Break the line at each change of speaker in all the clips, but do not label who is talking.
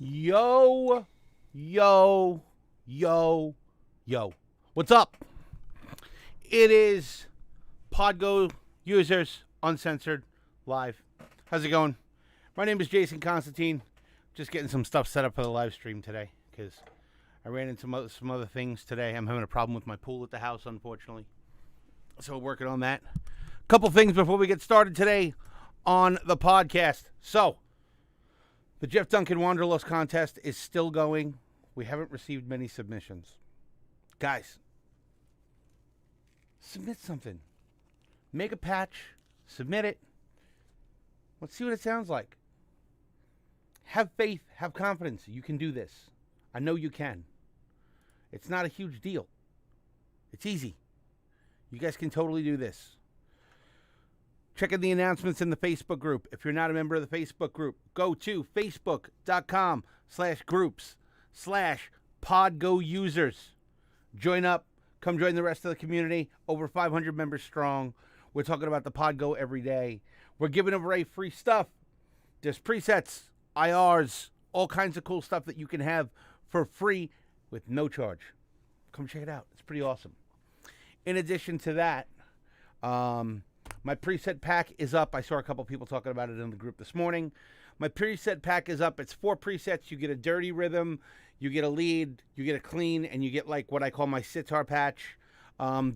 Yo, yo, yo, yo. What's up? It is PodGo users, Uncensored, live. How's it going? My name is Jason Constantine. Just getting some stuff set up for the live stream today because I ran into some other things today. I'm having a problem with my pool at the house, unfortunately. So working on that. A couple things before we get started today on the podcast. So, the Jeff Duncan Wanderlust contest is still going. We haven't received many submissions. Guys, submit something. Make a patch. Submit it. Let's see what it sounds like. Have faith. Have confidence. You can do this. I know you can. It's not a huge deal. It's easy. You guys can totally do this. Check out the announcements in the Facebook group. If you're not a member of the Facebook group, go to facebook.com/groups/PodGo users. Join up. Come join the rest of the community. Over 500 members strong. We're talking about the PodGo every day. We're giving away free stuff. There's presets, IRs, all kinds of cool stuff that you can have for free with no charge. Come check it out. It's pretty awesome. In addition to that, my preset pack is up. I saw a couple people talking about it in the group this morning. My preset pack is up. It's 4 presets. You get a dirty rhythm, you get a lead, you get a clean, and you get like what I call my sitar patch.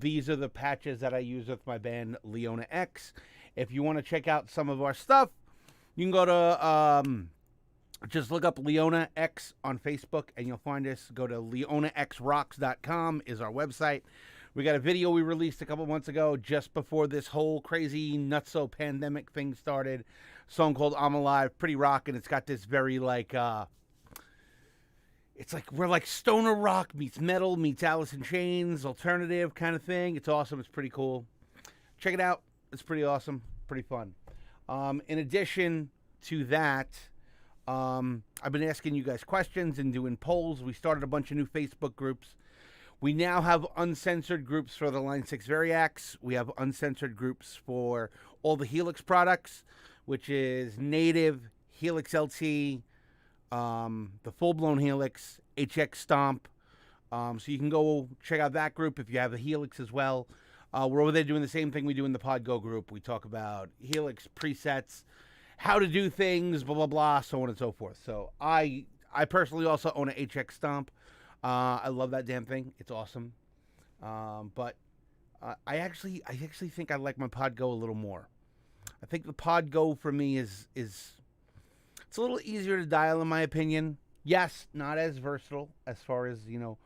These are the patches that I use with my band Leona X. If you want to check out some of our stuff, you can go to just look up Leona X on Facebook and you'll find us. Go to leonaxrocks.com is our website. We got a video we released a couple months ago just before this whole crazy nutso pandemic thing started. A song called I'm Alive, pretty rockin'. It's got this very like, it's like we're like stoner rock meets metal meets Alice in Chains, alternative kind of thing. It's awesome. It's pretty cool. Check it out. It's pretty awesome. Pretty fun. In addition to that, I've been asking you guys questions and doing polls. We started a bunch of new Facebook groups. We now have uncensored groups for the Line 6 Variacs. We have uncensored groups for all the Helix products, which is Native, Helix LT, the full-blown Helix, HX Stomp. So you can go check out that group if you have a Helix as well. We're over there doing the same thing we do in the PodGo group. We talk about Helix presets, how to do things, blah, blah, blah, so on and so forth. So I personally also own a HX Stomp. I love that damn thing. It's awesome. But I actually think I like my PodGo a little more. I think the PodGo for me is it's a little easier to dial in my opinion. Yes, not as versatile as far as, you know,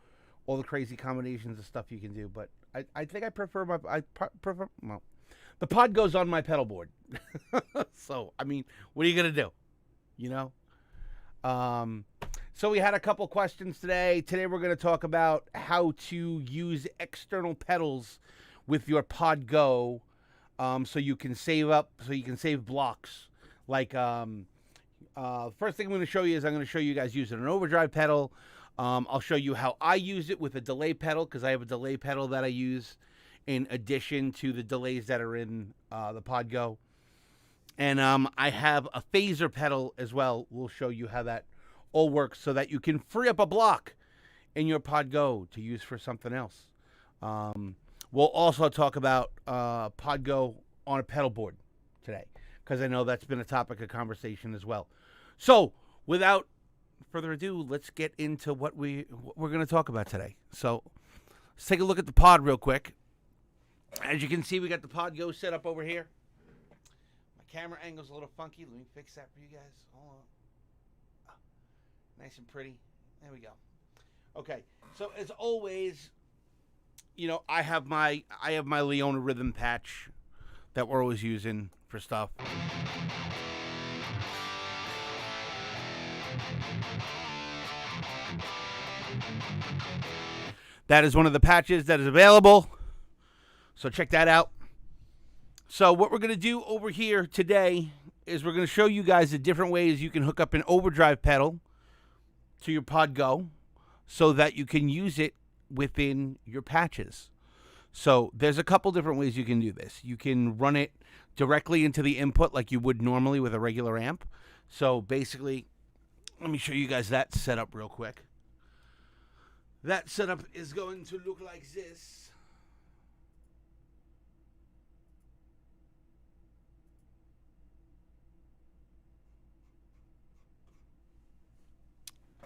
all the crazy combinations of stuff you can do, but I think I prefer the PodGo's on my pedal board. So, I mean, what are you going to do? You know? So we had a couple questions today. Today we're going to talk about how to use external pedals with your PodGo, so you can save blocks. Like, first thing I'm going to show you is I'm going to show you guys using an overdrive pedal. I'll show you how I use it with a delay pedal because I have a delay pedal that I use in addition to the delays that are in the PodGo. And I have a phaser pedal as well. We'll show you how that all works so that you can free up a block in your PodGo to use for something else. We'll also talk about PodGo on a pedal board today because I know that's been a topic of conversation as well. So without further ado, let's get into what we're going to talk about today. So let's take a look at the pod real quick. As you can see, we got the PodGo set up over here. My camera angle's a little funky. Let me fix that for you guys. Hold on. Nice and pretty. There we go. Okay. So as always, you know, I have my Leona rhythm patch that we're always using for stuff. That is one of the patches that is available. So check that out. So what we're going to do over here today is we're going to show you guys the different ways you can hook up an overdrive pedal to your PodGo so that you can use it within your patches. So there's a couple different ways you can do this. You can run it directly into the input like you would normally with a regular amp. So basically, let me show you guys that setup real quick. That setup is going to look like this.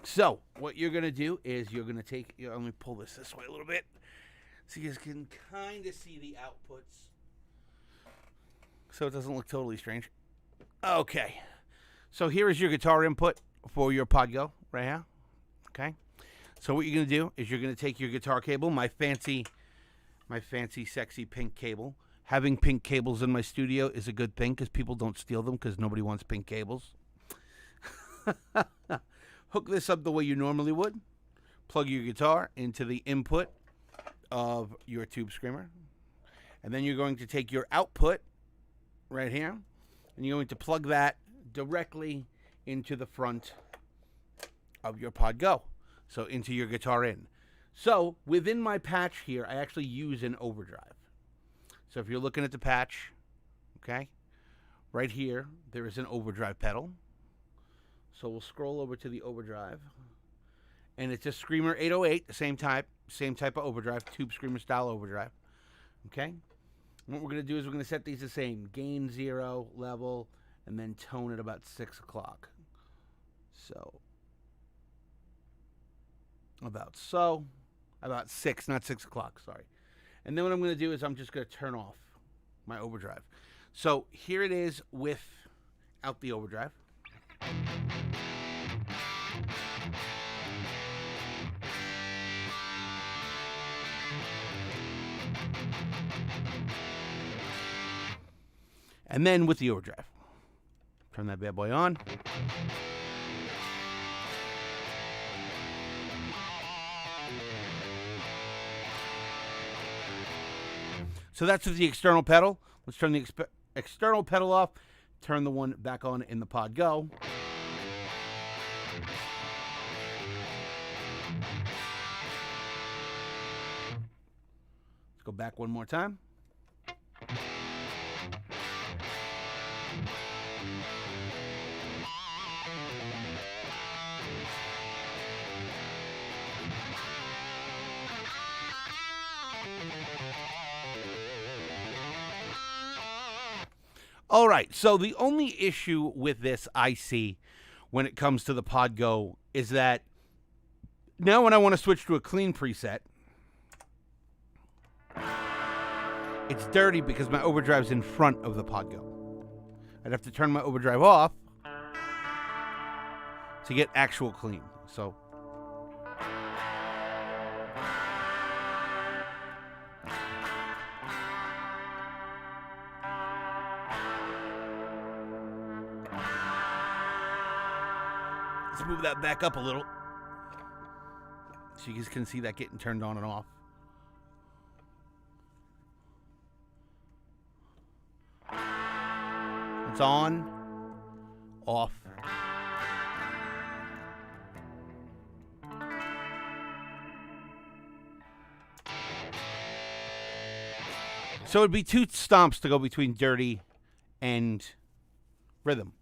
So, what you're going to do is you're going to take, let me pull this way a little bit so you guys can kind of see the outputs. So it doesn't look totally strange. Okay. So here is your guitar input for your PodGo right here. Okay. So what you're going to do is you're going to take your guitar cable, my fancy, sexy pink cable. Having pink cables in my studio is a good thing because people don't steal them because nobody wants pink cables. Hook this up the way you normally would. Plug your guitar into the input of your tube screamer. And then you're going to take your output right here, and you're going to plug that directly into the front of your PodGo. So into your guitar in. So within my patch here, I actually use an overdrive. So if you're looking at the patch, okay, right here, there is an overdrive pedal. So we'll scroll over to the overdrive, and it's a Screamer 808, the same type of overdrive, tube screamer style overdrive. Okay. What we're going to do is we're going to set these the same, gain 0, level, and then tone at about 6 o'clock. So about 6, not 6 o'clock, sorry. And then what I'm going to do is I'm just going to turn off my overdrive. So here it is without the overdrive. And then with the overdrive. Turn that bad boy on. So that's with the external pedal. Let's turn the external pedal off. Turn the one back on in the PodGo. Let's go back one more time. All right, so the only issue with this I see when it comes to the PodGo is that now when I want to switch to a clean preset, it's dirty because my overdrive's in front of the PodGo. I'd have to turn my overdrive off to get actual clean. So let's move that back up a little so you guys can see that getting turned on and off. It's on, off. So it'd be 2 stomps to go between dirty and rhythm.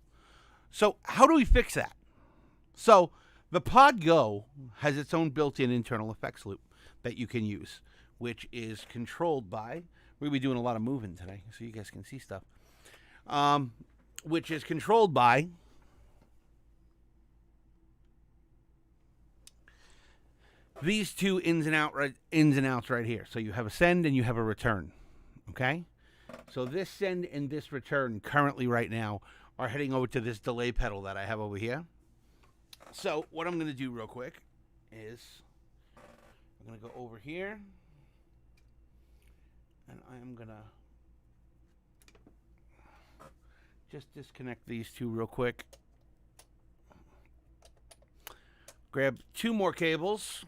So how do we fix that? So the PodGo has its own built-in internal effects loop that you can use, which is controlled by, we'll be doing a lot of moving today so you guys can see stuff, which is controlled by these two ins and outs right here. So you have a send and you have a return, okay? So this send and this return currently right now are heading over to this delay pedal that I have over here. So what I'm going to do real quick is I'm going to go over here and I am going to just disconnect these two real quick. Grab 2 more cables.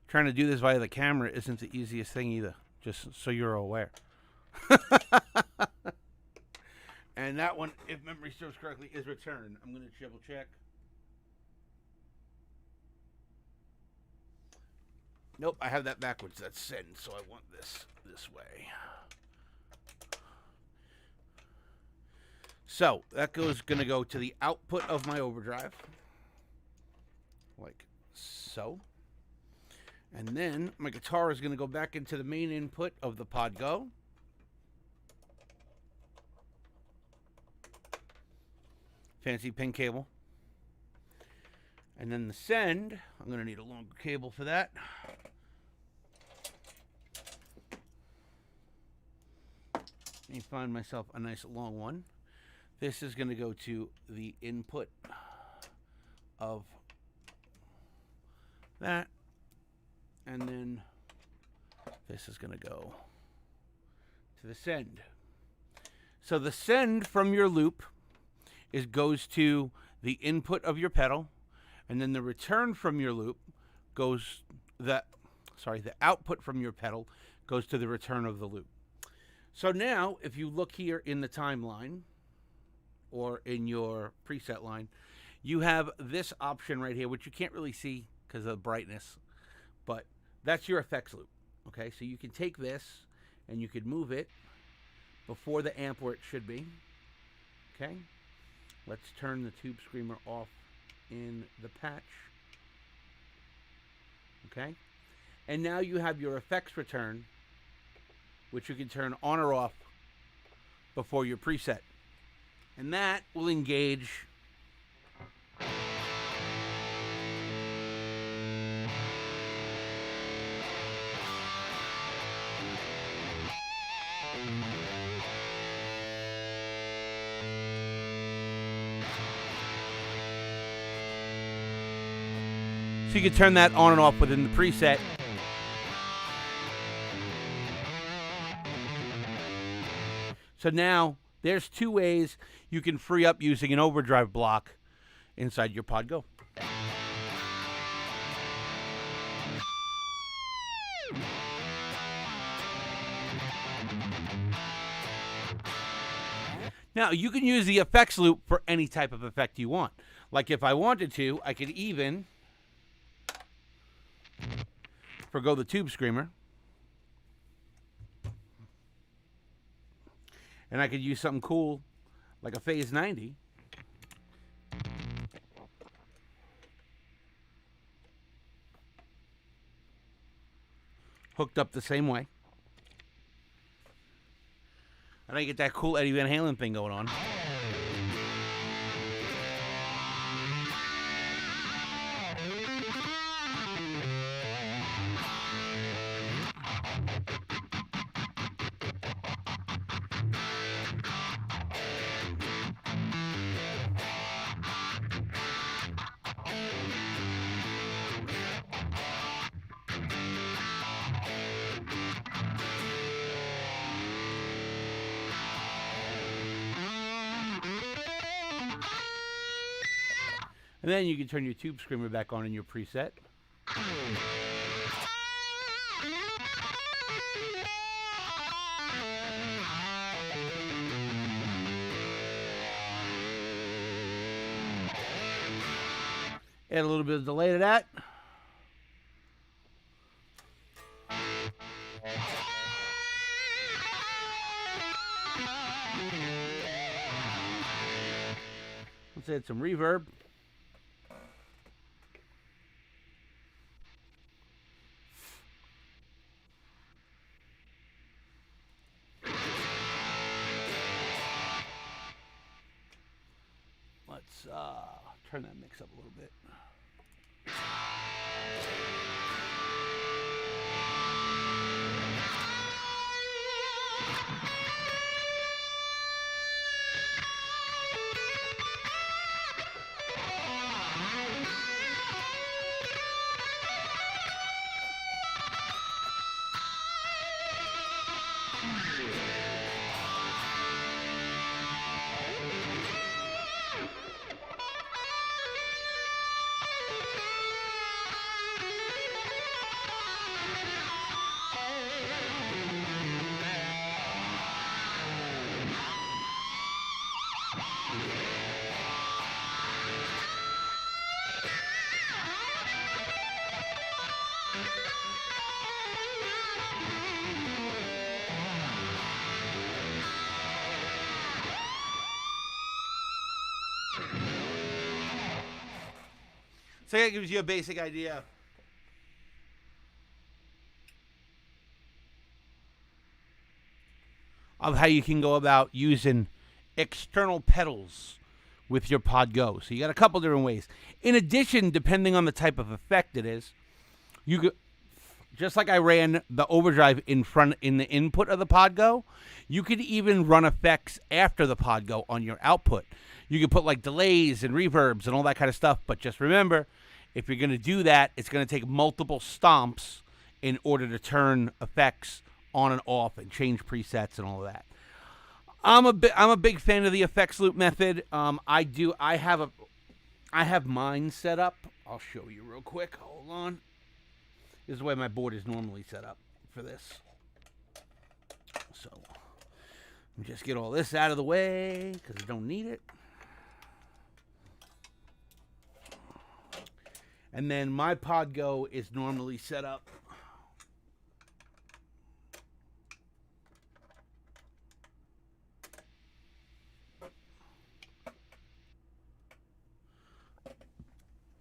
Trying to do this via the camera isn't the easiest thing either, just so you're aware. And that one, if memory serves correctly, is return. I'm going to triple check. Nope, I have that backwards. That's send, so I want this way. So that going to go to the output of my overdrive, like so. And then my guitar is going to go back into the main input of the PodGo. Fancy pin cable. And then the send, I'm going to need a longer cable for that. Let me find myself a nice long one. This is going to go to the input of that. And then this is going to go to the send. So the send from your loop goes to the input of your pedal, and then the return from your loop goes the output from your pedal goes to the return of the loop. So now, if you look here in the timeline or in your preset line, you have this option right here, which you can't really see because of the brightness, but that's your effects loop. Okay, so you can take this and you could move it before the amp where it should be. Okay, let's turn the tube screamer off in the patch. Okay, and now you have your effects return, which you can turn on or off before your preset. And that will engage so you can turn that on and off within the preset. So now there's two ways you can free up using an overdrive block inside your PodGo. Now, you can use the effects loop for any type of effect you want. Like if I wanted to, I could even forgo the tube screamer. And I could use something cool like a Phase 90. Hooked up the same way. And I get that cool Eddie Van Halen thing going on. And then you can turn your tube screamer back on in your preset. Add a little bit of delay to that. Let's add some reverb. Let's turn that mix up a little bit. So that gives you a basic idea of how you can go about using external pedals with your PodGo. So you got a couple different ways. In addition, depending on the type of effect it is, you could, just like I ran the overdrive in the input of the PodGo, you could even run effects after the PodGo on your output. You could put like delays and reverbs and all that kind of stuff, but just remember, if you're going to do that, it's going to take multiple stomps in order to turn effects on and off and change presets and all of that. I'm a big fan of the effects loop method. I have mine set up. I'll show you real quick. Hold on. This is the way my board is normally set up for this. So, let me just get all this out of the way because I don't need it. And then my PodGo is normally set up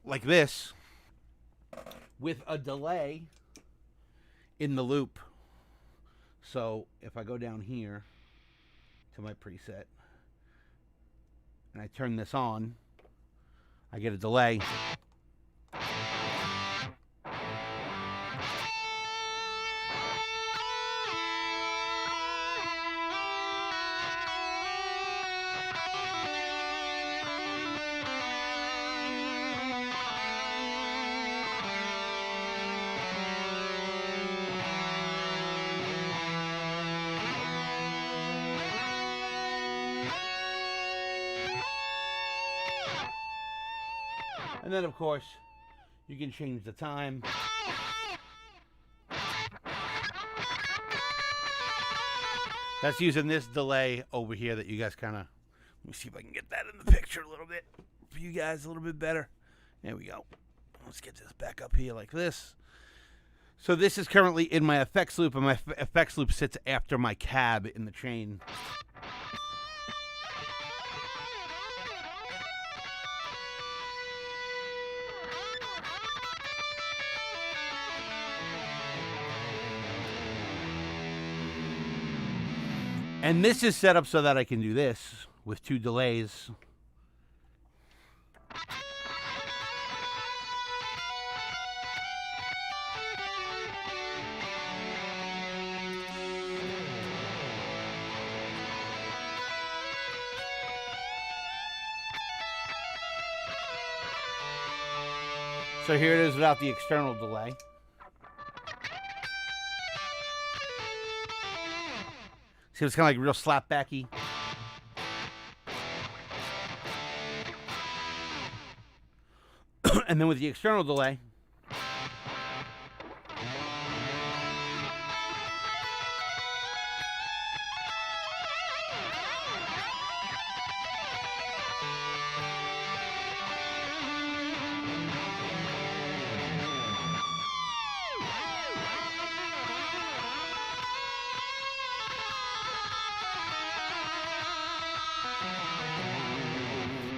like this, with a delay in the loop. So if I go down here to my preset and I turn this on, I get a delay. And then, of course, you can change the time. That's using this delay over here that you guys kind of... Let me see if I can get that in the picture a little bit for you guys a little bit better. There we go. Let's get this back up here like this. So this is currently in my effects loop, and my effects loop sits after my cab in the chain. And this is set up so that I can do this with 2 delays. So here it is without the external delay. See, it's kind of like real slapbacky. And then with the external delay,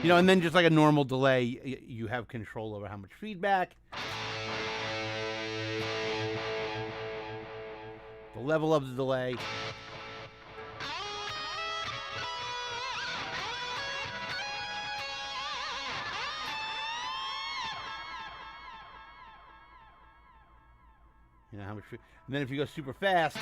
you know, and then just like a normal delay, you have control over how much feedback, the level of the delay. You know how much, and then if you go super fast,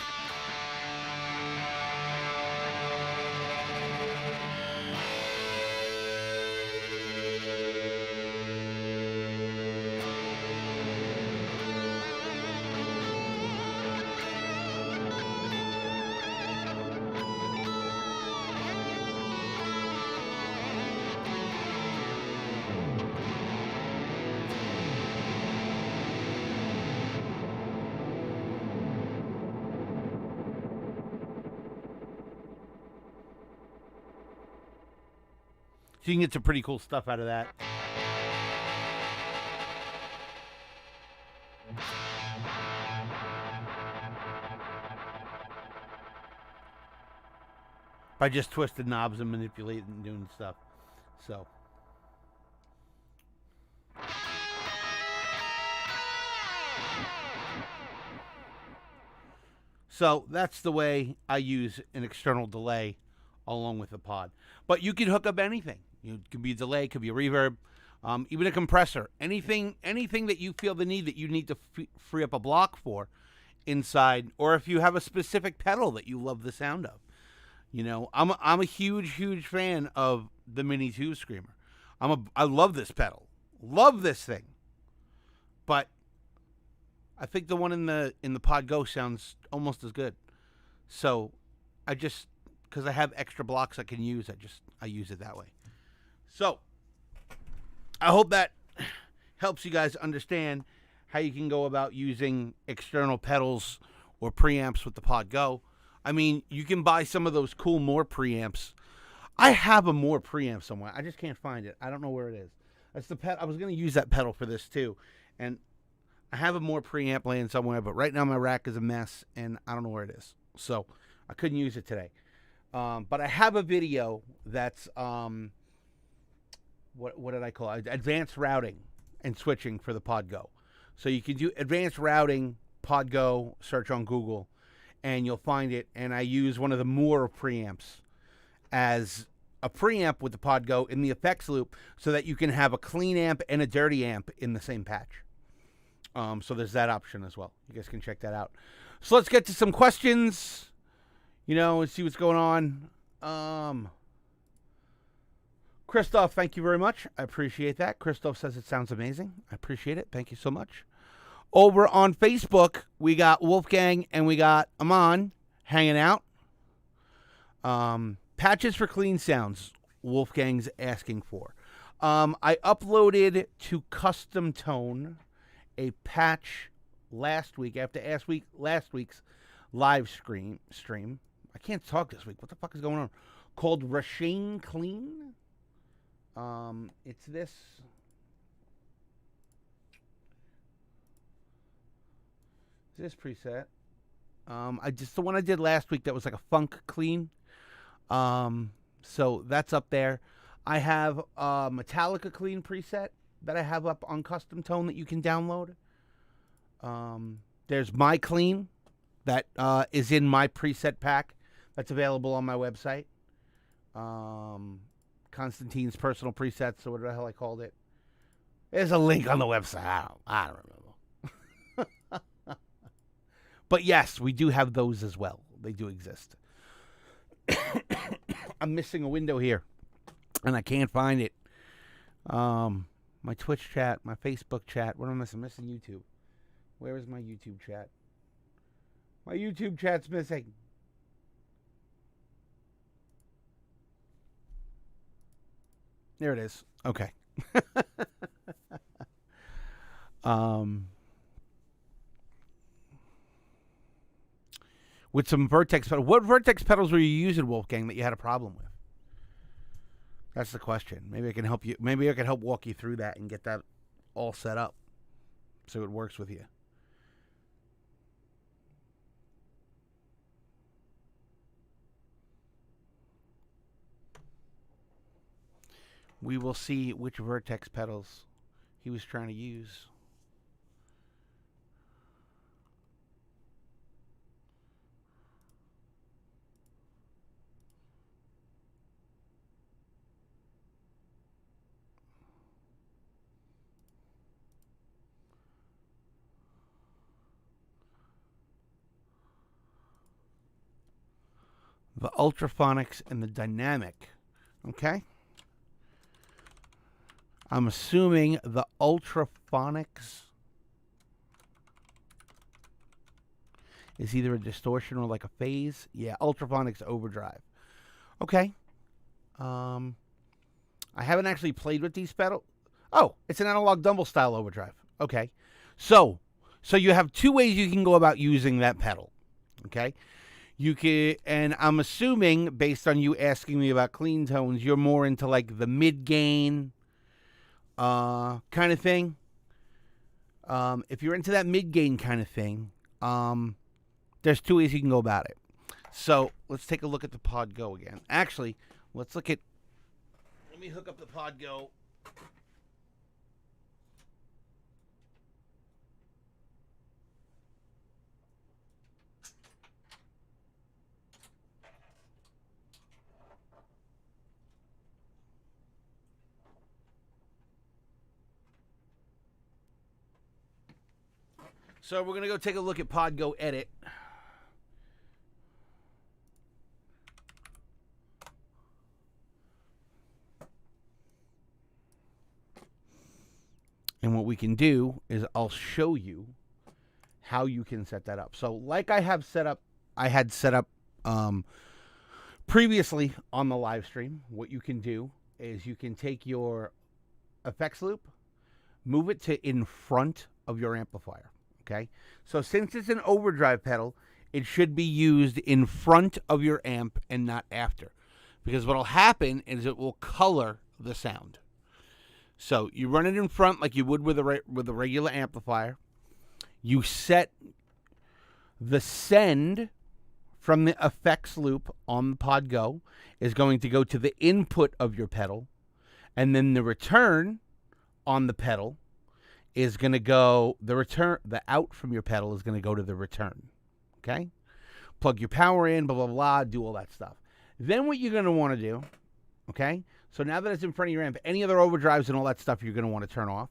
so you can get some pretty cool stuff out of that. By just twisting knobs and manipulating and doing stuff. So. So that's the way I use an external delay along with the pod. But you can hook up anything. It could be a delay, it could be a reverb, even a compressor. Anything that you feel the need that you need to free up a block for inside, or if you have a specific pedal that you love the sound of. I'm a huge fan of the Mini Tube Screamer. I love this pedal. Love this thing. But I think the one in the PodGo sounds almost as good. So because I have extra blocks I can use, I use it that way. So I hope that helps you guys understand how you can go about using external pedals or preamps with the PodGo. I mean, you can buy some of those cool Moore preamps. I have a Moore preamp somewhere. I just can't find it. I don't know where it is. That's the I was going to use that pedal for this too. And I have a Moore preamp laying somewhere, but right now my rack is a mess and I don't know where it is. So I couldn't use it today. But I have a video that's, what did I call it? Advanced routing and switching for the PodGo. So you can do advanced routing, PodGo, search on Google, and you'll find it. And I use one of the Moore preamps as a preamp with the PodGo in the effects loop so that you can have a clean amp and a dirty amp in the same patch. So there's that option as well. You guys can check that out. So let's get to some questions, and see what's going on. Christoph, thank you very much. I appreciate that. Christoph says it sounds amazing. I appreciate it. Thank you so much. Over on Facebook, we got Wolfgang and we got Aman hanging out. Patches for clean sounds, Wolfgang's asking for. I uploaded to Custom Tone a patch last week after last week's live stream. I can't talk this week. What the fuck is going on? Called Rashane Clean. It's this. Preset. The one I did last week that was like a funk clean. So that's up there. I have a Metallica clean preset that I have up on Custom Tone that you can download. There's my clean that is in my preset pack that's available on my website. Constantine's personal presets, or whatever the hell I called it. There's a link on the website. I don't remember. But yes, we do have those as well. They do exist. I'm missing a window here, and I can't find it. My Twitch chat, my Facebook chat. What am I missing? I'm missing YouTube. Where is my YouTube chat? My YouTube chat's missing. There it is. Okay. With some Vertex pedals. What Vertex pedals were you using, Wolfgang, that you had a problem with? That's the question. Maybe I can help you. Maybe I can help walk you through that and get that all set up so it works with you. We will see which Vertex pedals he was trying to use. The Ultraphonics and the Dynamic. Okay. I'm assuming the Ultraphonics is either a distortion or like a phase. Yeah, Ultraphonics Overdrive. Okay. I haven't actually played with these pedals. Oh, it's an analog Dumble style overdrive. Okay. So you have two ways you can go about using that pedal. Okay. You can, and I'm assuming based on you asking me about clean tones, you're more into like the mid gain kind of thing. If you're into that mid gain kind of thing, there's two ways you can go about it. So let's take a look at the PodGo again. Actually, let me hook up the PodGo. So we're going to go take a look at PodGo Edit. And what we can do is I'll show you how you can set that up. So like I had set up previously on the live stream, what you can do is you can take your effects loop, move it to in front of your amplifier. Okay? So since it's an overdrive pedal, it should be used in front of your amp and not after. Because what will happen is it will color the sound. So you run it in front like you would with a regular amplifier. You set the send from the effects loop on the PodGo is going to go to the input of your pedal. And then the return on the pedal is going to go, the out from your pedal is going to go to the return. Okay? Plug your power in, blah, blah, blah, do all that stuff. Then what you're going to want to do, okay? So now that it's in front of your amp, any other overdrives and all that stuff you're going to want to turn off.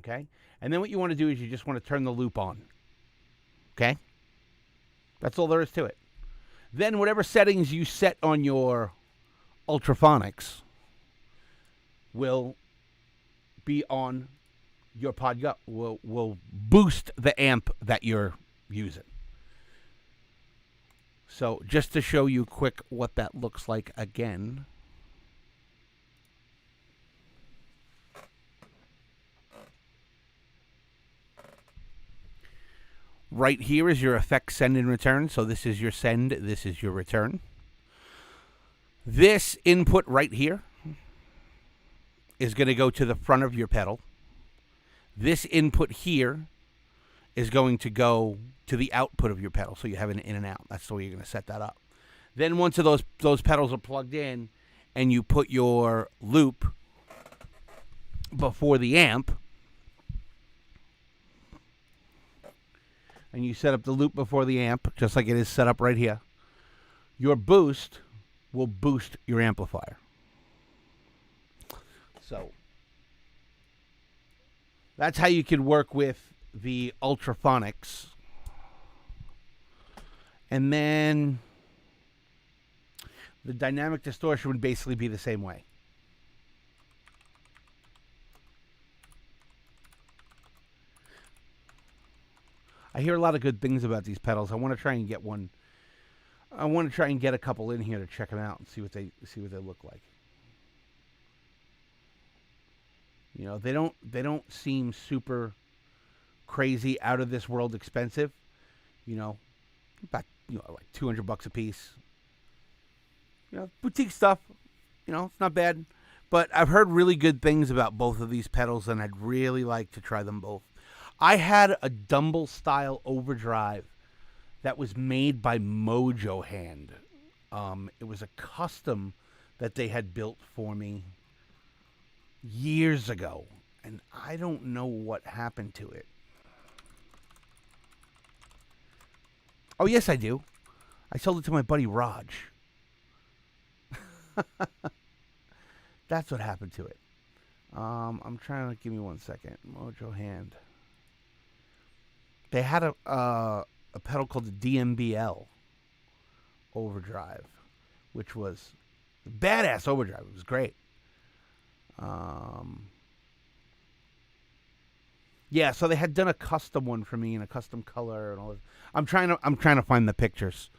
Okay? And then what you want to do is you just want to turn the loop on. Okay? That's all there is to it. Then whatever settings you set on your ultraphonics will be on your PodGo, will boost the amp that you're using. So just to show you quick what that looks like again. Right here is your effect send and return. So this is your send, this is your return. This input right here is going to go to the front of your pedal. This input here is going to go to the output of your pedal. So you have an in and out. That's the way you're going to set that up. Then once those pedals are plugged in and you put your loop before the amp, and you set up the loop before the amp, just like it is set up right here, your boost will boost your amplifier. So that's how you can work with the ultraphonics. And then the dynamic distortion would basically be the same way. I hear a lot of good things about these pedals. I want to try and get one. I want to try and get a couple in here to check them out and see what they look like. You know, they don't seem super crazy, out of this world expensive. You know, about like $200 a piece. You know, boutique stuff. You know, it's not bad. But I've heard really good things about both of these pedals, and I'd really like to try them both. I had a Dumble style overdrive that was made by Mojo Hand. It was a custom that they had built for me years ago, and I don't know what happened to it. Oh, yes, I do. I sold it to my buddy Raj. That's what happened to it. I'm trying to, give me 1 second. Mojo Hand. They had a pedal called the DMBL overdrive, which was a badass overdrive. It was great. Yeah, so they had done a custom one for me in a custom color and all this. I'm trying to find the pictures.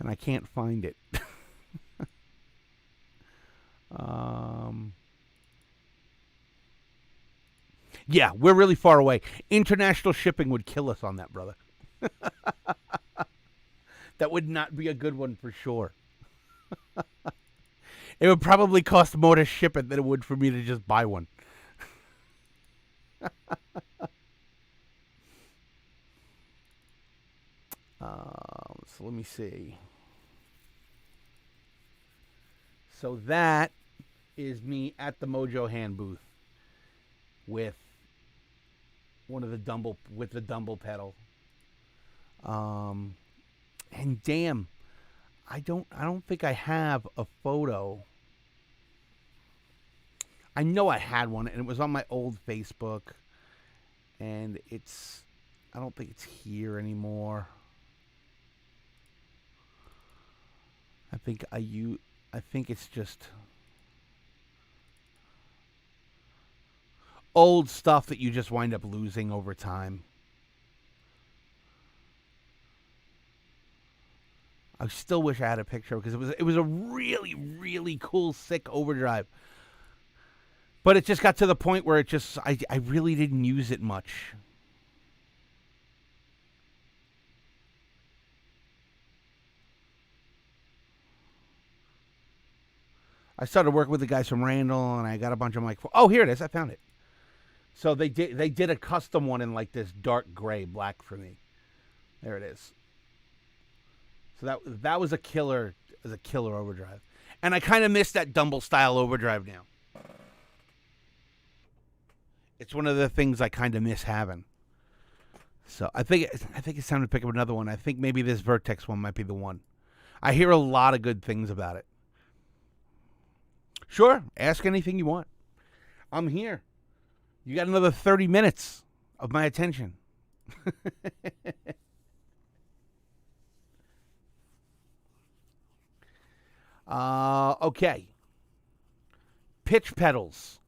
And I can't find it. Yeah, we're really far away. International shipping would kill us on that, brother. That would not be a good one for sure. It would probably cost more to ship it than it would for me to just buy one. So let me see. So that is me at the Mojo Hand booth with one of the Dumble pedal. And damn, I don't think I have a photo. I know I had one, and it was on my old Facebook, and I don't think it's here anymore. I think it's just old stuff that you just wind up losing over time. I still wish I had a picture because it was a really, really cool, sick overdrive. But it just got to the point where I really didn't use it much. I started working with the guys from Randall, and I got a bunch of them like, oh, here it is. I found it. So they did a custom one in like this dark gray black for me. There it is. So that was a killer overdrive. And I kind of miss that Dumble style overdrive now. It's one of the things I kind of miss having. So I think it's time to pick up another one. I think maybe this Vertex one might be the one. I hear a lot of good things about it. Sure, ask anything you want. I'm here. You got another 30 minutes of my attention. Okay. Pitch pedals.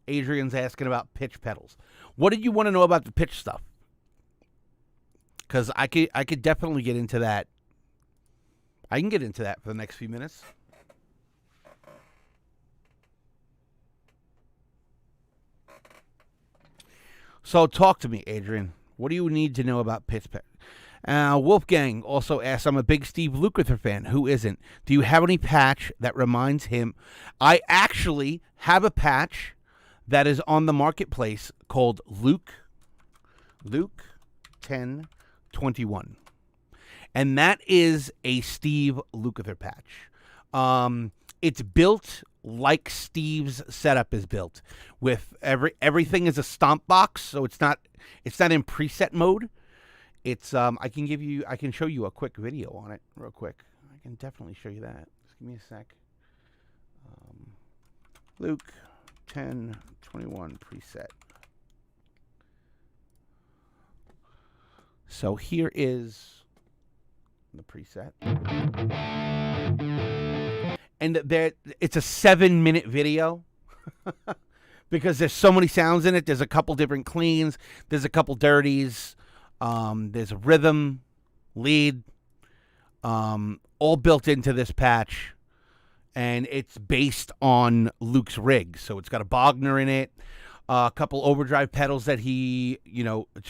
Adrian's asking about pitch pedals. What did you want to know about the pitch stuff? Because I could definitely get into that. I can get into that for the next few minutes. So talk to me, Adrian. What do you need to know about pitch pedals? Wolfgang also asks, I'm a big Steve Lukather fan. Who isn't? Do you have any patch that reminds him? I actually have a patch that is on the marketplace called Luke 1021. And that is a Steve Lukather patch. It's built like Steve's setup is built, with everything is a stomp box, so it's not in preset mode. It's I can show you a quick video on it real quick. I can definitely show you that. Just give me a sec. Luke 1021 preset. So here is the preset. And it's a 7-minute video because there's so many sounds in it. There's a couple different cleans. There's a couple dirties. There's a rhythm, lead, all built into this patch. And it's based on Luke's rig. So it's got a Bogner in it, a couple overdrive pedals that a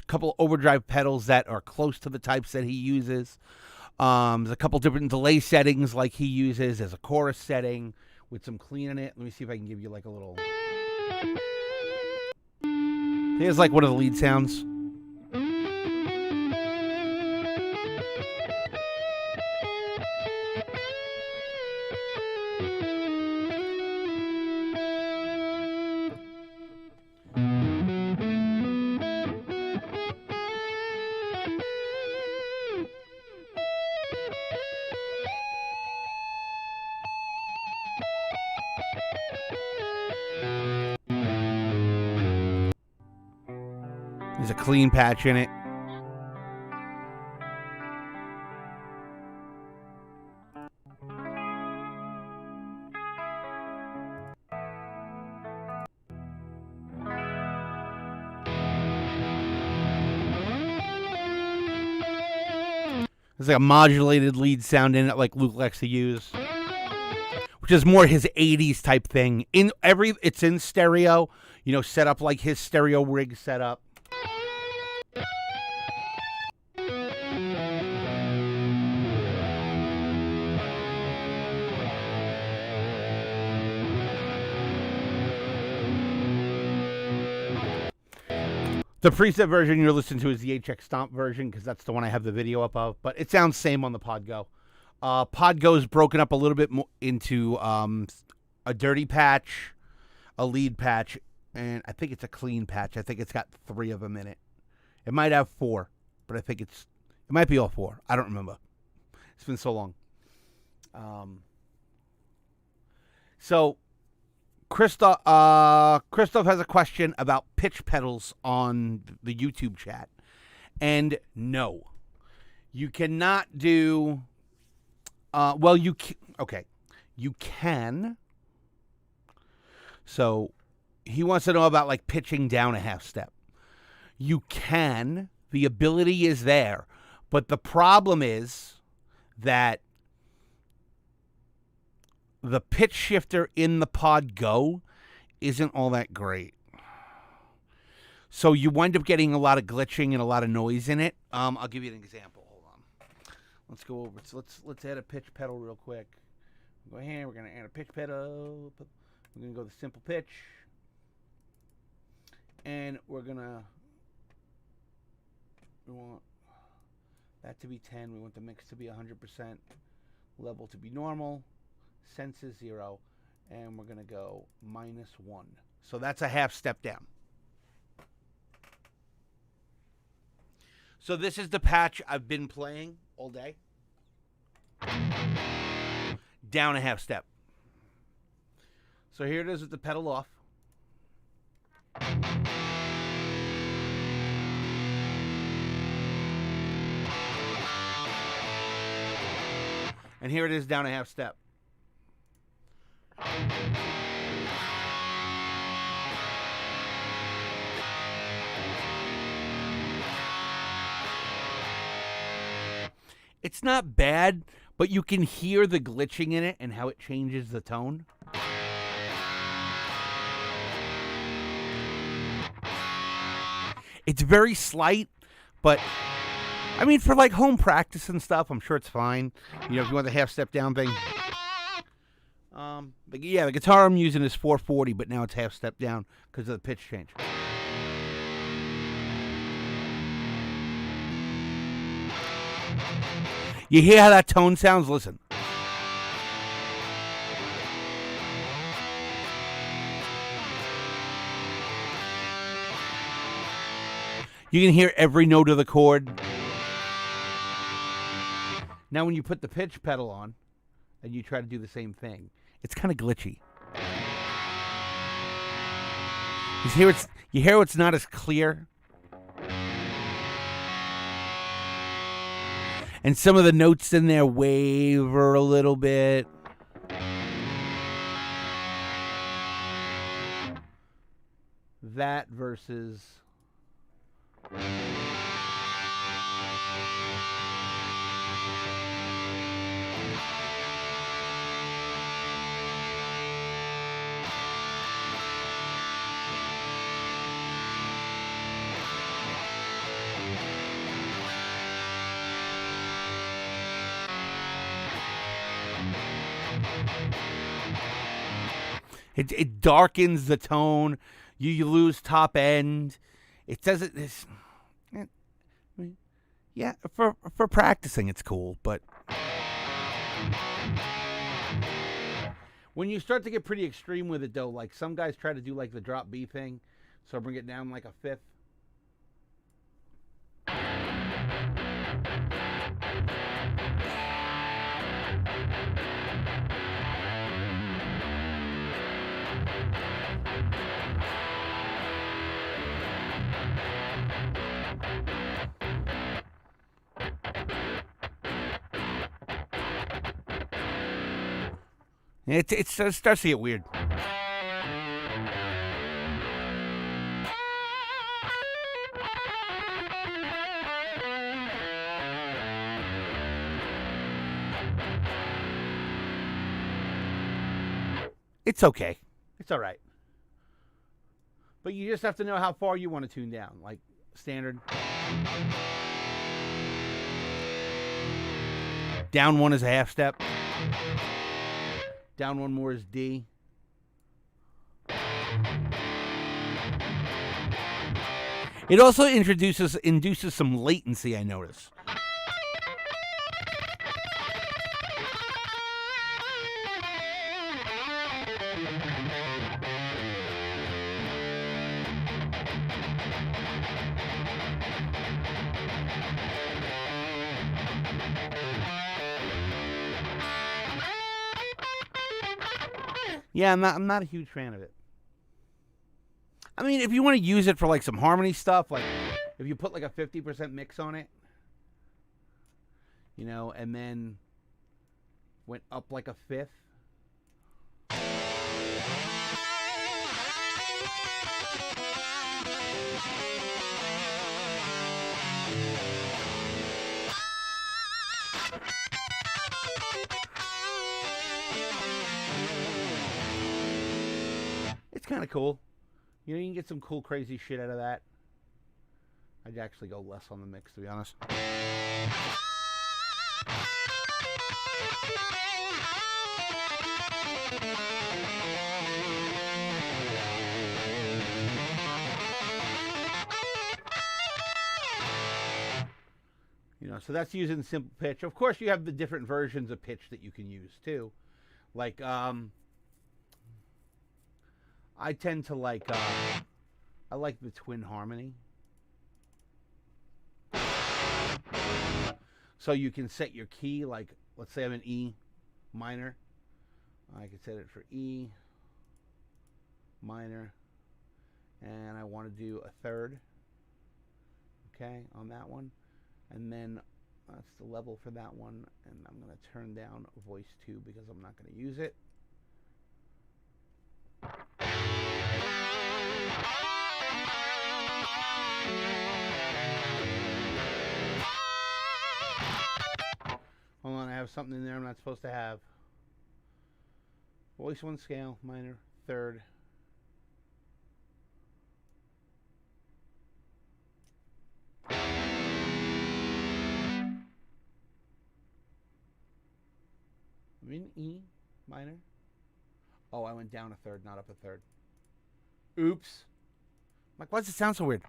couple overdrive pedals that are close to the types that he uses. There's a couple different delay settings like he uses. There's a chorus setting with some clean in it. Let me see if I can give you like a little. Here's like one of the lead sounds. There's a clean patch in it. There's like a modulated lead sound in it like Luke likes to use, which is more his 80s type thing. It's in stereo, set up like his stereo rig setup. The preset version you're listening to is the HX Stomp version because that's the one I have the video up of, but it sounds same on the PodGo. PodGo is broken up a little bit more into a dirty patch, a lead patch, and I think it's a clean patch. I think it's got 3 of them in it. It might have 4, but I think it might be all 4. I don't remember. It's been so long. So Christoph has a question about pitch pedals on the YouTube chat. And no, you cannot do, you can. So he wants to know about like pitching down a half step. You can, the ability is there, but the problem is that the pitch shifter in the PodGo isn't all that great. So you wind up getting a lot of glitching and a lot of noise in it. I'll give you an example. Hold on. Let's go over. Let's add a pitch pedal real quick. Go ahead. We're gonna add a pitch pedal. We're gonna go to simple pitch, and we want that to be 10. We want the mix to be 100%. Level to be normal. Sense is 0, and we're gonna go -1. So that's a half step down. So this is the patch I've been playing all day. Down a half step. So here it is with the pedal off. And here it is down a half step. It's not bad, but you can hear the glitching in it and how it changes the tone. It's very slight, but I mean, for like home practice and stuff, I'm sure it's fine. You know, if you want the half step down thing. But yeah, the guitar I'm using is 440, but now it's half step down because of the pitch change. You hear how that tone sounds? Listen. You can hear every note of the chord. Now when you put the pitch pedal on and you try to do the same thing, it's kind of glitchy. You hear it's not as clear. And some of the notes in there waver a little bit. That versus... It darkens the tone. You lose top end. It doesn't. Yeah, for practicing, it's cool. But when you start to get pretty extreme with it, though, like some guys try to do like the drop B thing, so bring it down like a fifth. It starts to get weird. It's okay. It's all right. But you just have to know how far you want to tune down, like standard. Down one is a half step. Down one more is D. It also induces some latency, I notice. Yeah, I'm not a huge fan of it. I mean, if you want to use it for like some harmony stuff, like if you put like a 50% mix on it, and then went up like a fifth. It's kind of cool. You can get some cool, crazy shit out of that. I'd actually go less on the mix, to be honest. So that's using simple pitch. Of course, you have the different versions of pitch that you can use, too. Like, I tend to like, I like the twin harmony. So you can set your key, like, let's say I'm an E minor. I can set it for E minor. And I want to do a third. Okay, on that one. And then that's the level for that one. And I'm going to turn down voice 2 because I'm not going to use it. Hold on, I have something in there I'm not supposed to have. Voice 1 scale, minor, third. I'm in E minor. Oh, I went down a third, not up a third. Oops. Like, why does it sound so weird?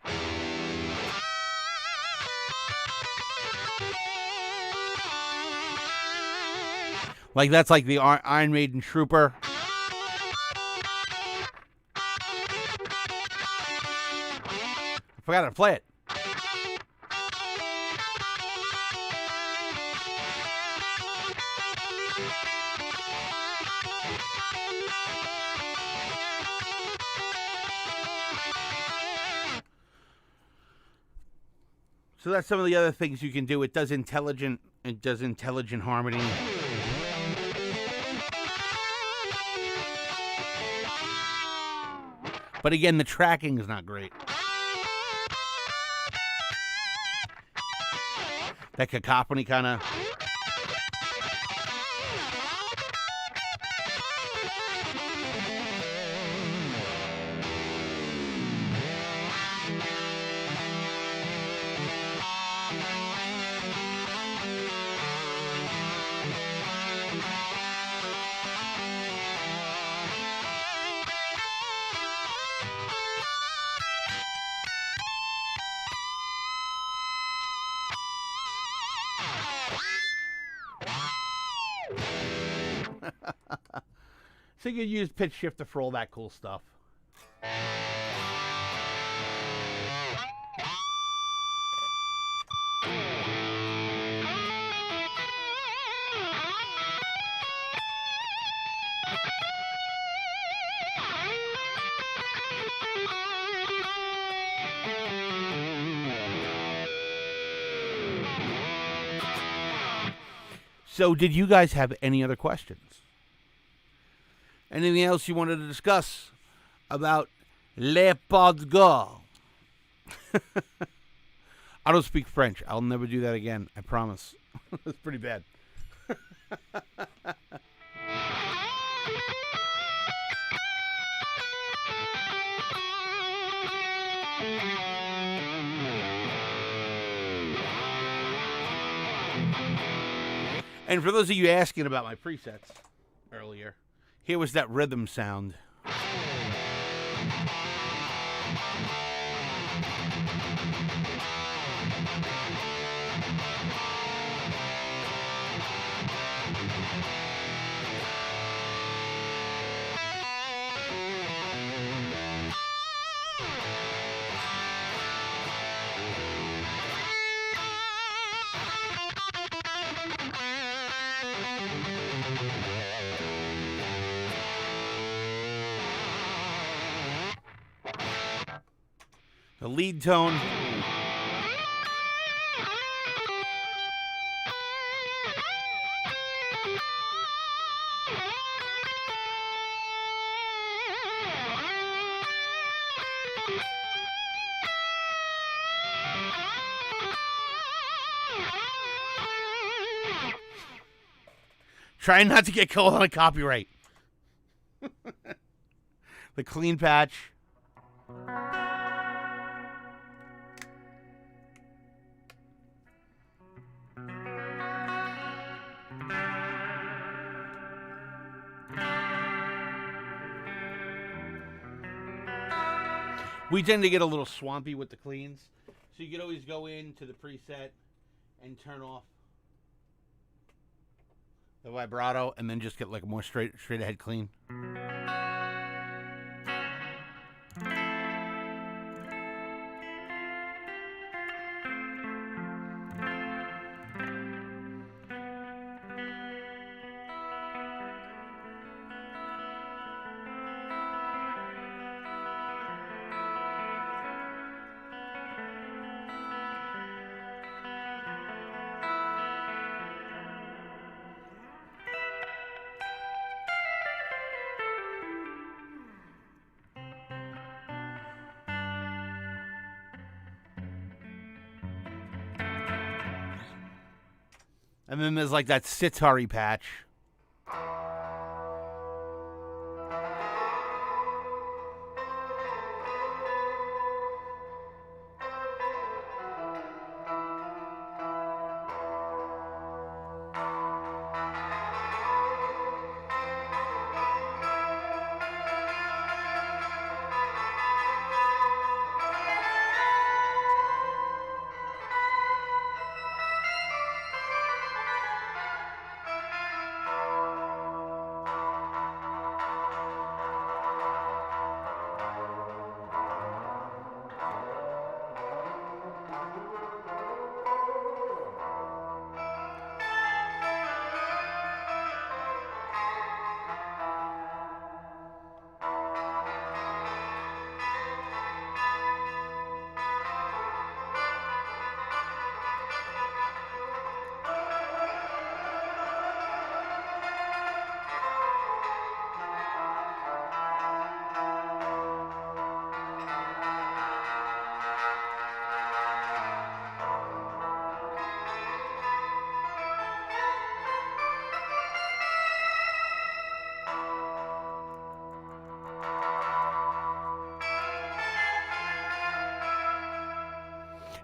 Like, that's like the Iron Maiden Trooper. I forgot how to play it. So that's some of the other things you can do. It does intelligent harmony. But again, the tracking is not great. That cacophony kind of. So you could use pitch shifter for all that cool stuff. So did you guys have any other questions? Anything else you wanted to discuss about Le PodGo? I don't speak French. I'll never do that again. I promise. It's pretty bad. And for those of you asking about my presets earlier, here was that rhythm sound. The lead tone. Trying not to get called on a copyright. The clean patch. We tend to get a little swampy with the cleans, so you could always go into the preset and turn off the vibrato, and then just get like a more straight ahead clean. And then there's like that sitar patch.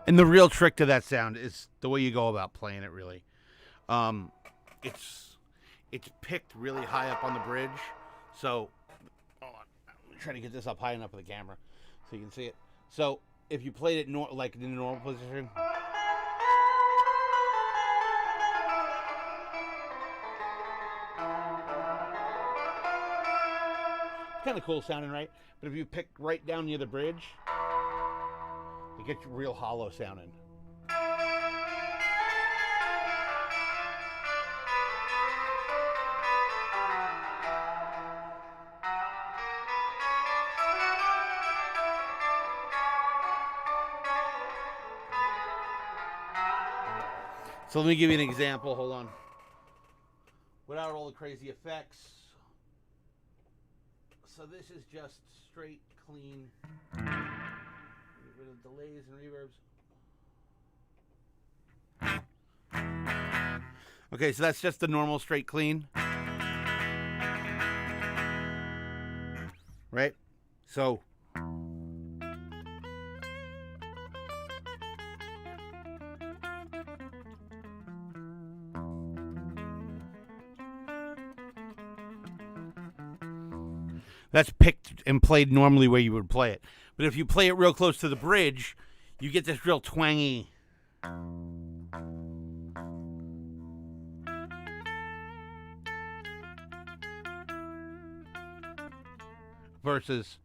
And the real trick to that sound is the way you go about playing it, really. It's picked really high up on the bridge. So, hold on. I'm trying to get this up high enough for the camera so you can see it. So, if you played it like in the normal position. It's kind of cool sounding, right? But if you pick right down near the bridge, it gets real hollow sounding. So let me give you an example. Hold on. Without all the crazy effects. So this is just straight, clean. Get rid of delays and reverbs. Okay, so that's just the normal straight clean. Right? So that's picked and played normally where you would play it. But if you play it real close to the bridge, you get this real twangy. Versus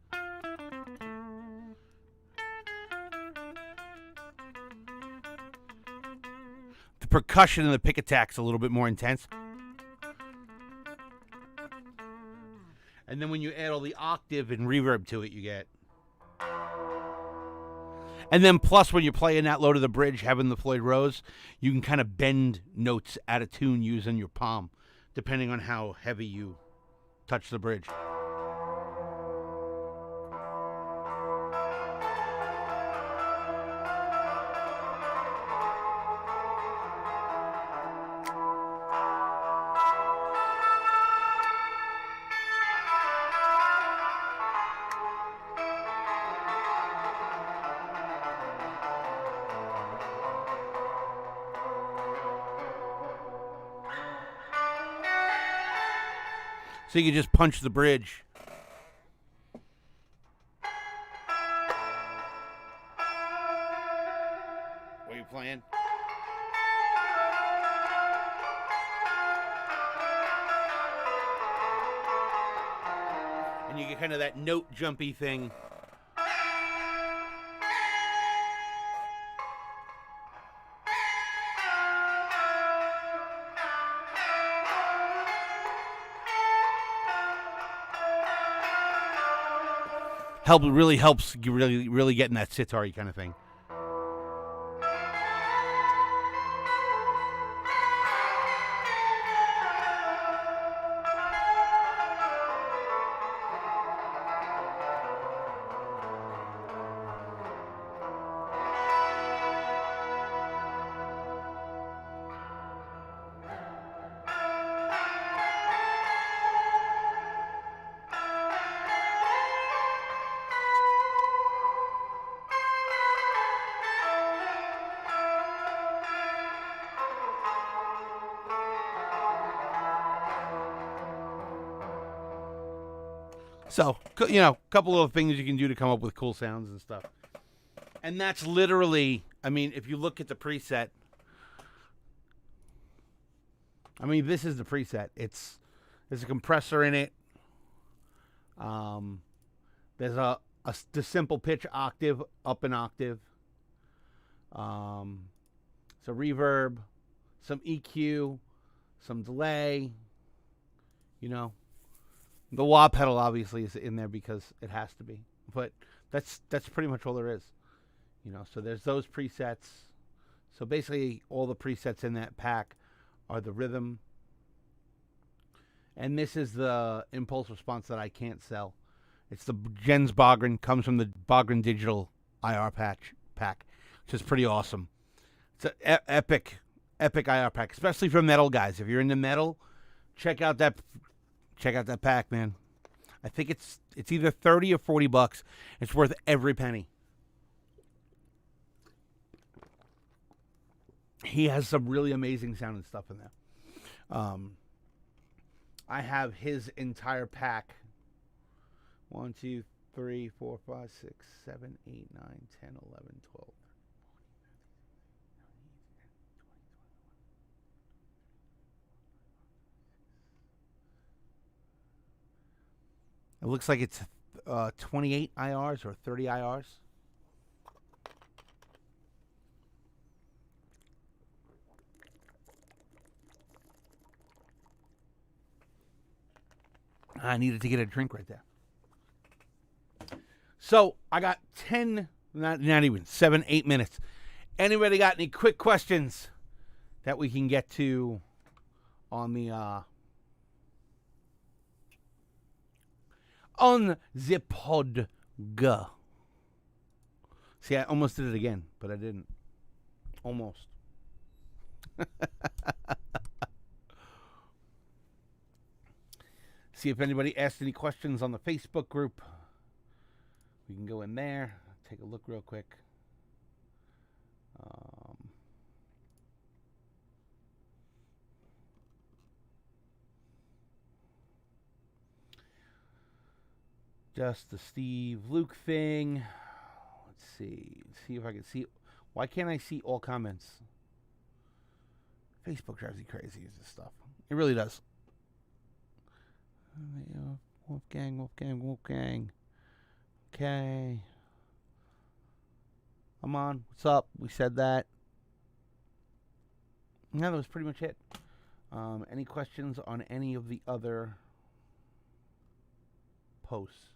the percussion and the pick attack's a little bit more intense. And then when you add all the octave and reverb to it, you get. And then plus when you're playing that low to the bridge, having the Floyd Rose, you can kind of bend notes out of tune using your palm, depending on how heavy you touch the bridge. So you can just punch the bridge. What are you playing? And you get kind of that note jumpy thing. Really helps you really getting that sitar kind of thing. So, a couple of things you can do to come up with cool sounds and stuff. And that's literally, if you look at the preset, this is the preset. There's a compressor in it. There's the simple pitch octave, up an octave. Some reverb, some EQ, some delay, The wah pedal obviously is in there because it has to be, but that's pretty much all there is, So there's those presets. So basically, all the presets in that pack are the rhythm, and this is the impulse response that I can't sell. It's the Jens Bogren, comes from the Bogren Digital IR pack, which is pretty awesome. It's an epic IR pack, especially for metal guys. If you're into metal, check out that pack, man. I think it's either $30 or $40. It's worth every penny. He has some really amazing sounding stuff in there. I have his entire pack. 1, 2, 3, 4, 5, 6, 7, 8, 9, 10, 11, 12. It looks like it's 28 IRs or 30 IRs. I needed to get a drink right there. So I got not even 7, 8 minutes. Anybody got any quick questions that we can get to on the PodGo? See, I almost did it again, but I didn't. Almost. See if anybody asked any questions on the Facebook group. We can go in there, take a look real quick. Just the Steve Luke thing. Let's see if I can see. Why can't I see all comments? Facebook drives me crazy with this stuff. It really does. Wolfgang. Okay. Come on. What's up? We said that. Yeah, that was pretty much it. Any questions on any of the other posts?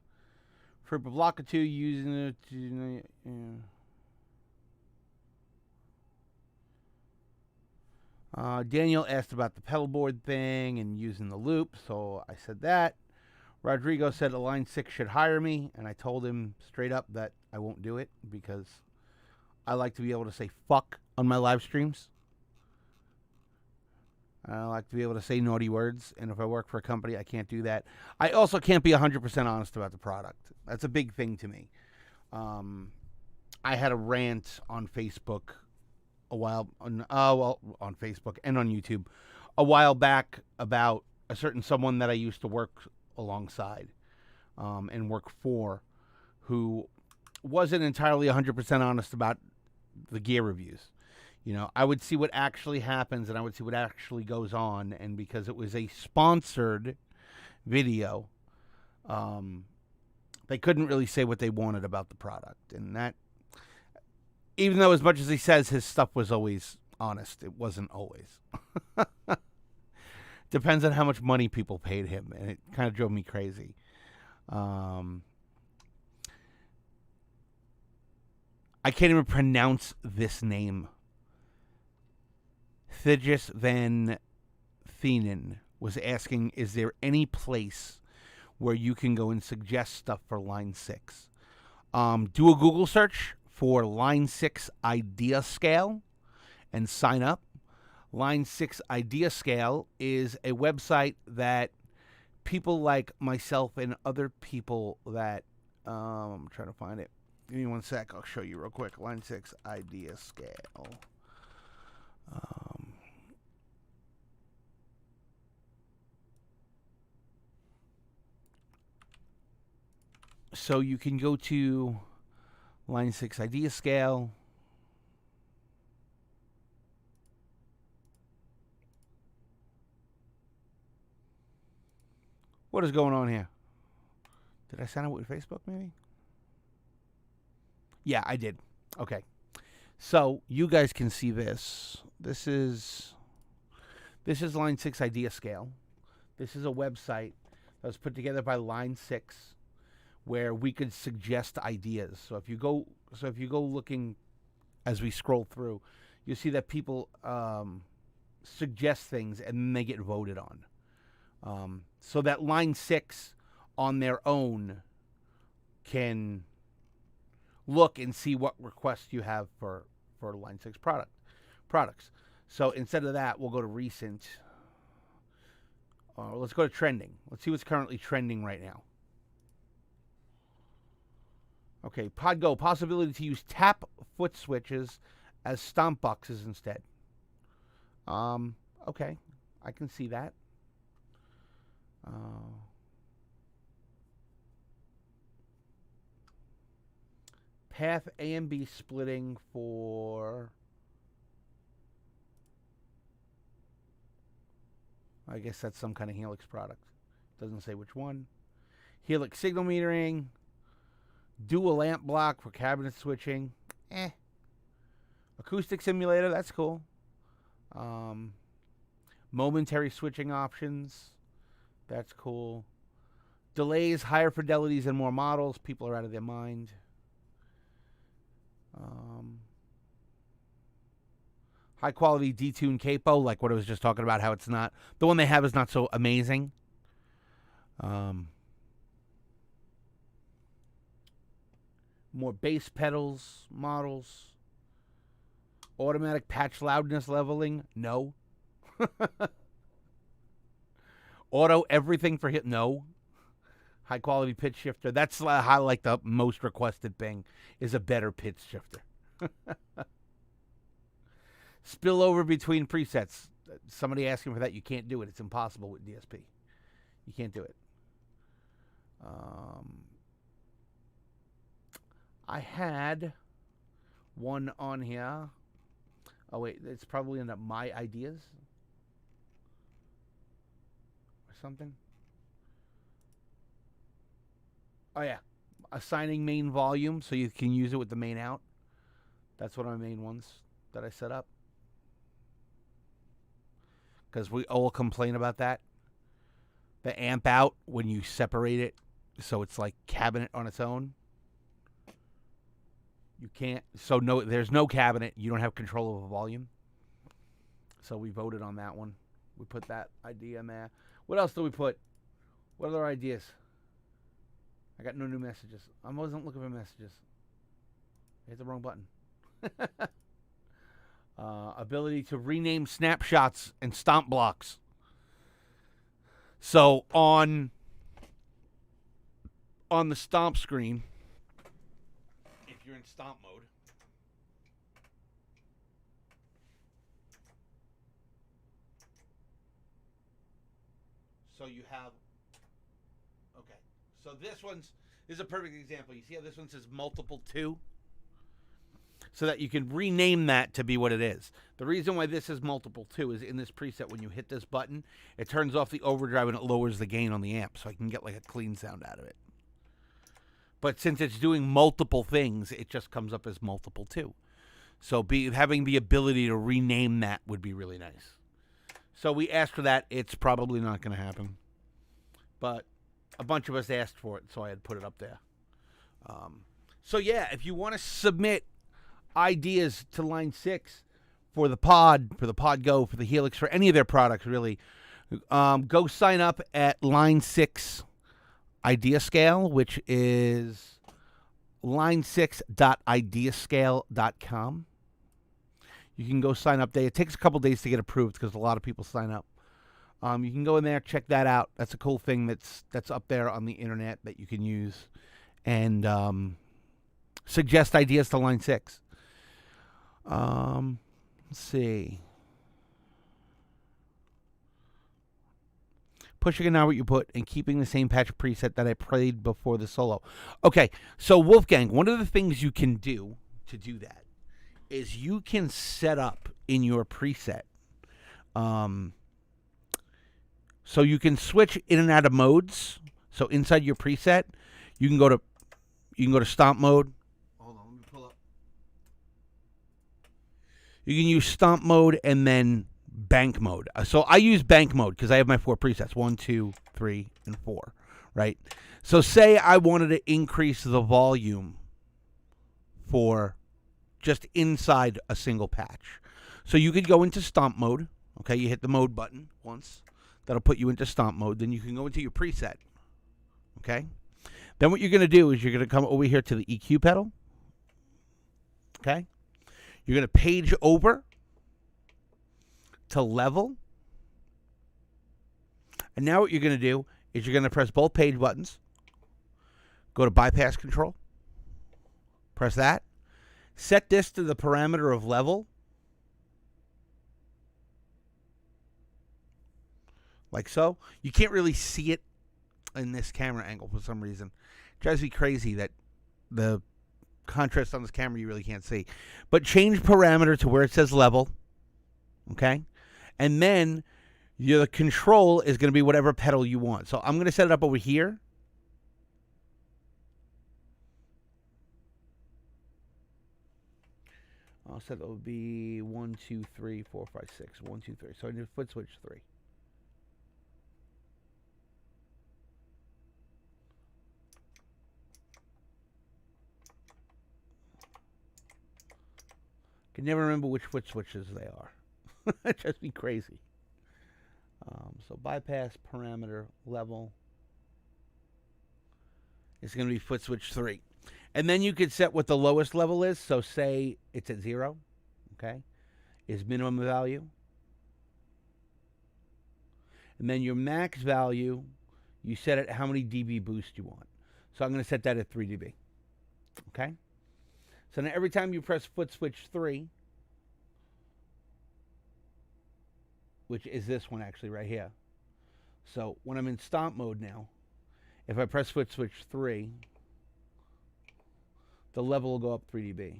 For Block 2 using it. Daniel asked about the pedal board thing and using the loop, so I said that. Rodrigo said Line 6 should hire me, and I told him straight up that I won't do it because I like to be able to say fuck on my live streams. I like to be able to say naughty words, and if I work for a company, I can't do that. I also can't be 100% honest about the product. That's a big thing to me. I had a rant on Facebook on Facebook and on YouTube a while back about a certain someone that I used to work alongside and work for, who wasn't entirely 100% honest about the gear reviews. You know, I would see what actually happens and I would see what actually goes on, and because it was a sponsored video, they couldn't really say what they wanted about the product. And that, even though as much as he says his stuff was always honest, it wasn't always. Depends on how much money people paid him, and it kind of drove me crazy. I can't even pronounce this name. Thijs van Thenen was asking, is there any place where you can go and suggest stuff for Line 6? Do a Google search for Line 6 Idea Scale and sign up. Line 6 Idea Scale is a website that people like myself and other people that, I'm trying to find it. Give me one sec. I'll show you real quick. Line 6 Idea Scale. So you can go to Line 6 Idea Scale. What is going on here? Did I sign up with Facebook maybe? Yeah, I did. Okay. So you guys can see this. This is Line 6 Idea Scale. This is a website that was put together by Line 6 where we could suggest ideas. So if you go looking as we scroll through, you'll see that people suggest things and then they get voted on. So that Line 6 on their own can look and see what requests you have for Line 6 products. So instead of that, we'll go to recent. Let's go to trending. Let's see what's currently trending right now. Okay, PodGo, possibility to use tap foot switches as stomp boxes instead. Okay, I can see that. Path A and B splitting for, I guess that's some kind of Helix product. Doesn't say which one. Helix signal metering. Dual lamp block for cabinet switching. Acoustic simulator, that's cool. Momentary switching options. That's cool. Delays, higher fidelities, and more models. People are out of their mind. High quality detune capo, like what I was just talking about, how it's not. The one they have is not so amazing. More bass pedals, models. Automatic patch loudness leveling, no. Auto everything for hit, no. High quality pitch shifter. That's how, like, the most requested thing is a better pitch shifter. Spillover between presets. Somebody asking for that, you can't do it. It's impossible with DSP. You can't do it. I had one on here. Oh, wait. It's probably under my ideas or something. Oh, yeah. Assigning main volume so you can use it with the main out. That's one of my main ones that I set up. Because we all complain about that. The amp out, when you separate it so it's like cabinet on its own. You can't. So no, there's no cabinet. You don't have control of a volume. So we voted on that one. We put that idea in there. What else do we put? What other ideas? I got no new messages. I wasn't looking for messages. I hit the wrong button. Ability to rename snapshots and stomp blocks. So on the stomp screen, if you're in stomp mode, so you have, okay, so this is a perfect example. You see how this one says multiple 2? So that you can rename that to be what it is. The reason why this is multiple 2 is in this preset, when you hit this button, it turns off the overdrive and it lowers the gain on the amp, so I can get like a clean sound out of it. But since it's doing multiple things, it just comes up as multiple 2. So having the ability to rename that would be really nice. So we asked for that. It's probably not going to happen. But a bunch of us asked for it, so I had put it up there. So yeah, if you want to submit ideas to Line 6 for the PodGo, for the Helix, for any of their products, really, go sign up at Line 6 Idea Scale, which is line6.ideascale.com. You can go sign up there. It takes a couple days to get approved because a lot of people sign up. You can go in there, check that out. That's a cool thing that's up there on the internet that you can use, and suggest ideas to Line 6. Let's see. Pushing an hour what you put and keeping the same patch preset that I played before the solo. Okay, so Wolfgang, one of the things you can do to do that is you can set up in your preset. So you can switch in and out of modes. So inside your preset, you can go to stomp mode. Hold on, let me pull up. You can use stomp mode and then bank mode. So I use bank mode because I have my 4 presets, 1, 2, 3, and 4, right? So say I wanted to increase the volume for just inside a single patch. So you could go into stomp mode. Okay, you hit the mode button once. That'll put you into stomp mode. Then you can go into your preset. Okay? Then what you're going to do is you're going to come over here to the EQ pedal. Okay? You're going to page over to level. And now what you're going to do is you're going to press both page buttons. Go to bypass control. Press that. Set this to the parameter of level. Like so. You can't really see it in this camera angle for some reason. It drives me crazy that the contrast on this camera you really can't see. But change parameter to where it says level. Okay? And then the control is going to be whatever pedal you want. So I'm going to set it up over here. I'll set it will be 1, 2, 3, 4, 5, 6. 1, 2, 3. So I need foot switch 3. Can never remember which foot switches they are. It drives me crazy. So bypass parameter level is going to be foot switch 3. And then you could set what the lowest level is. So say it's at 0, okay, is minimum value. And then your max value, you set it how many dB boost you want. So I'm going to set that at 3 dB. Okay? So now every time you press foot switch 3, which is this one actually right here. So when I'm in stomp mode now, if I press foot switch 3, the level will go up 3 dB.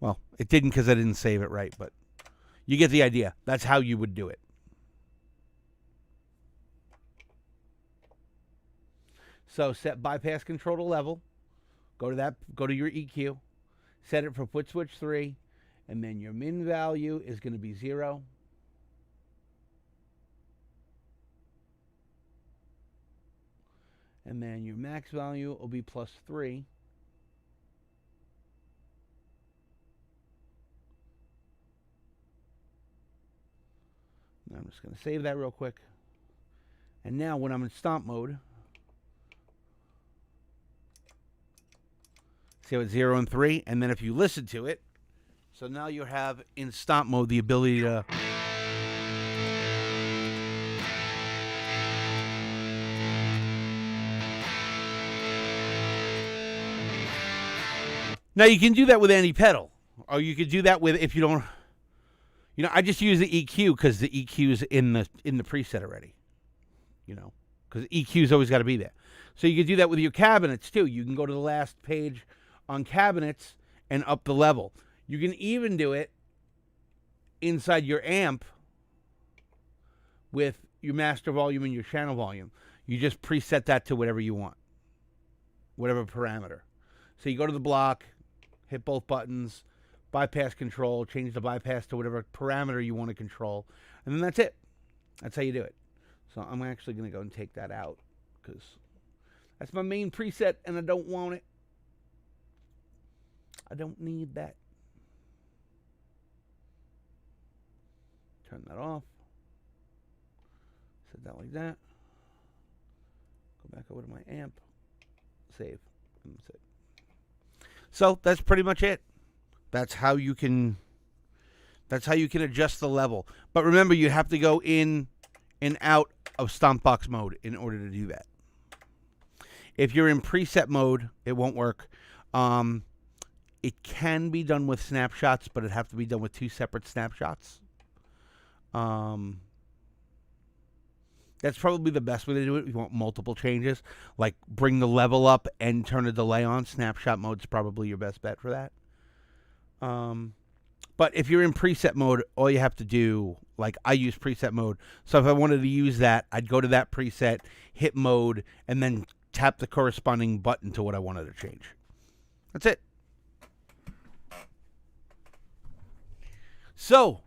Well, it didn't because I didn't save it right, but you get the idea. That's how you would do it. So set bypass control to level. Go to your EQ. Set it for foot switch 3. And then your min value is going to be 0. And then your max value will be +3. I'm just going to save that real quick. And now when I'm in stomp mode, see how it's 0 and 3? And then if you listen to it, so now you have in stomp mode the ability to... Now you can do that with any pedal. Or you could do that with, if you don't... You know, I just use the EQ because the EQ is in the preset already. You know, because EQ's always got to be there. So you can do that with your cabinets too. You can go to the last page on cabinets and up the level. You can even do it inside your amp with your master volume and your channel volume. You just preset that to whatever you want, whatever parameter. So you go to the block, hit both buttons, bypass control, change the bypass to whatever parameter you want to control, and then that's it. That's how you do it. So I'm actually going to go and take that out because that's my main preset and I don't want it. I don't need that. Turn that off. Set that like that. Go back over to my amp. Save. And that's it. So that's pretty much it. That's how you can adjust the level. But remember, you have to go in and out of stomp box mode in order to do that. If you're in preset mode, it won't work. It can be done with snapshots, but it'd have to be done with 2 separate snapshots. That's probably the best way to do it if you want multiple changes. Like bring the level up and turn a delay on. Snapshot mode's probably your best bet for that. But if you're in preset mode, all you have to do, like I use preset mode. So if I wanted to use that, I'd go to that preset, hit mode, and then tap the corresponding button to what I wanted to change. That's it. So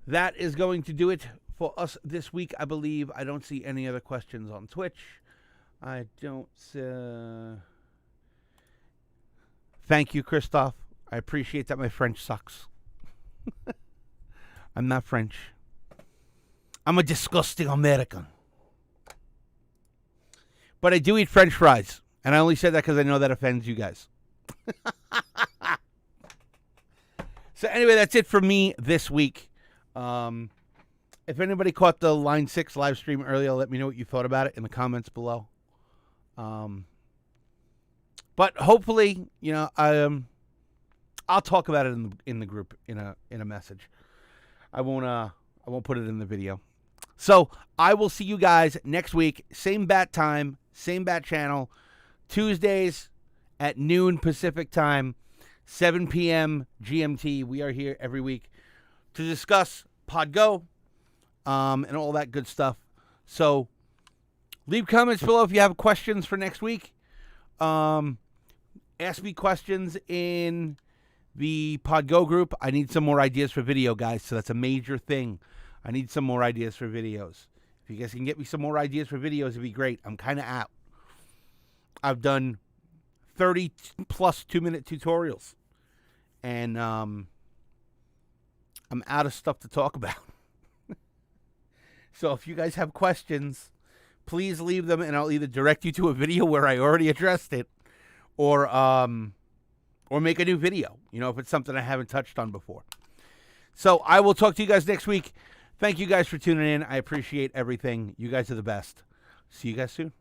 that is going to do it for us this week, I believe. I don't see any other questions on Twitch. I don't... Thank you, Christoph. I appreciate that. My French sucks. I'm not French. I'm a disgusting American. But I do eat French fries. And I only said that because I know that offends you guys. So anyway, that's it for me this week. If anybody caught the Line 6 live stream earlier, let me know what you thought about it in the comments below. But hopefully, you know, I'll talk about it in the group in a message. I won't put it in the video. So I will see you guys next week. Same bat time, same bat channel. Tuesdays at noon Pacific time, 7 p.m. GMT. We are here every week to discuss PodGo and all that good stuff. So leave comments below if you have questions for next week. Ask me questions in the PodGo group. I need some more ideas for video, guys, so that's a major thing. I need some more ideas for videos. If you guys can get me some more ideas for videos, it'd be great. I'm kind of out. I've done 30-plus 2-minute tutorials, and I'm out of stuff to talk about. So if you guys have questions, please leave them, and I'll either direct you to a video where I already addressed it, or make a new video, you know, if it's something I haven't touched on before. So I will talk to you guys next week. Thank you guys for tuning in. I appreciate everything. You guys are the best. See you guys soon.